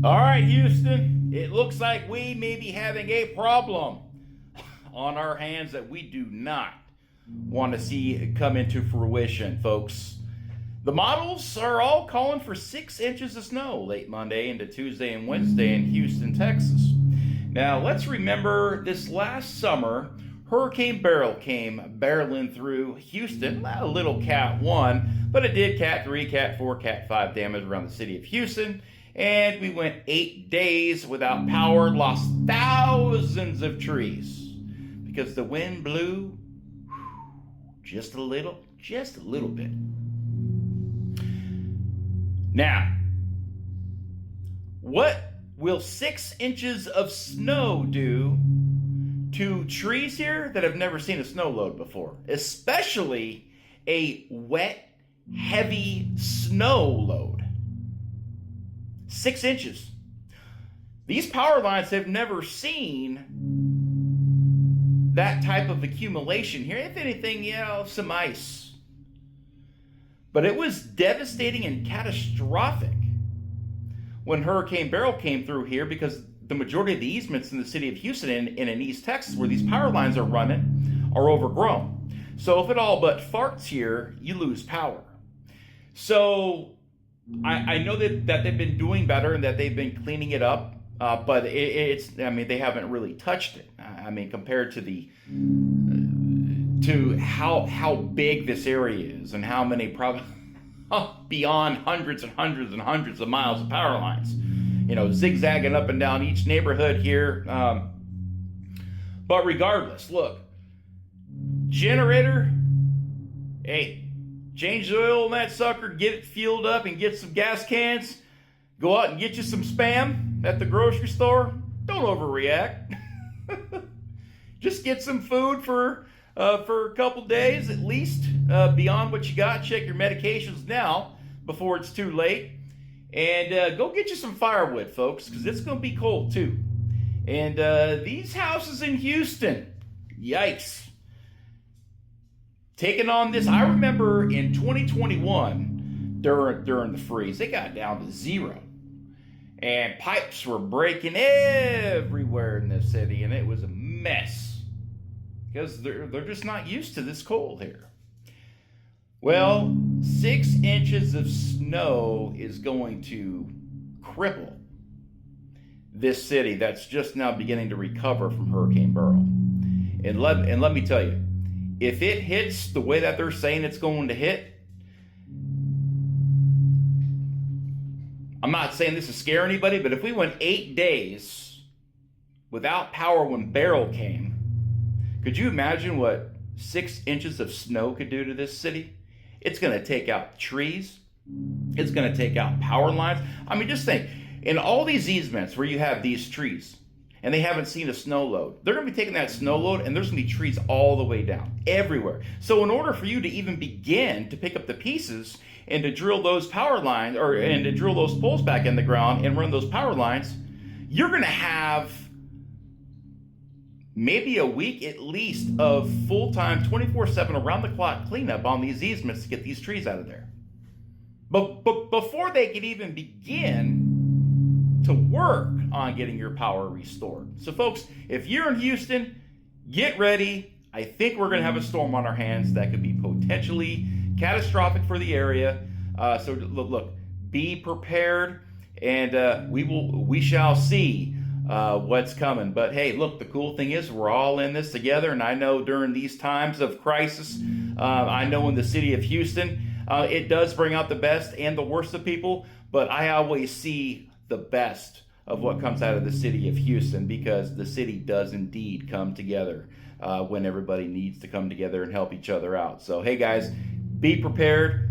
All right, Houston, it looks like we may be having a problem on our hands that we do not want to see come into fruition, folks. The models are all calling for 6 inches of snow late Monday into Tuesday and Wednesday in Houston, Texas. Now, let's remember this last summer, Hurricane Beryl came barreling through Houston. Not a little Cat 1, but it did Cat 3, Cat 4, Cat 5 damage around the city of Houston. And we went 8 days without power, lost thousands of trees because the wind blew just a little bit. Now, what will 6 inches of snow do to trees here that have never seen a snow load before, especially a wet, heavy snow load? 6 inches. These power lines have never seen that type of accumulation here. If anything, some ice. But it was devastating and catastrophic when Hurricane Beryl came through here, because the majority of the easements in the city of Houston and in East Texas where these power lines are running are overgrown. So if it all but farts here, you lose power. So I know that they've been doing better and that they've been cleaning it up, but they haven't really touched it. Compared to how big this area is and how many probably beyond hundreds and hundreds and hundreds of miles of power lines, zigzagging up and down each neighborhood here. But regardless, look, generator, hey, change the oil in that sucker, get it fueled up, and get some gas cans. Go out and get you some Spam at the grocery store. Don't overreact. Just get some food for a couple days at least, beyond what you got. Check your medications now before it's too late. And go get you some firewood, folks, because it's going to be cold too. And these houses in Houston, yikes. Taking on this, I remember in 2021, during the freeze, they got down to 0. And pipes were breaking everywhere in the city, and it was a mess. Because they're just not used to this cold here. Well, 6 inches of snow is going to cripple this city that's just now beginning to recover from Hurricane Beryl. And let me tell you, if it hits the way that they're saying it's going to hit, I'm not saying this to scare anybody, but if we went 8 days without power when Beryl came, could you imagine what 6 inches of snow could do to this city? It's going to take out trees. It's going to take out power lines. Just think, in all these easements where you have these trees, and they haven't seen a snow load, they're going to be taking that snow load, and there's going to be trees all the way down, everywhere. So in order for you to even begin to pick up the pieces and to drill those power lines, and to drill those poles back in the ground and run those power lines, you're going to have maybe a week at least of full-time, 24/7, around-the-clock cleanup on these easements to get these trees out of there. But before they can even begin to work on getting your power restored. So folks, if you're in Houston, get ready. I think we're going to have a storm on our hands that could be potentially catastrophic for the area. So look, be prepared, and we shall see what's coming. But hey, look, the cool thing is we're all in this together, and I know during these times of crisis, I know in the city of Houston, it does bring out the best and the worst of people, but I always see the best of what comes out of the city of Houston, because the city does indeed come together when everybody needs to come together and help each other out. So hey guys, be prepared.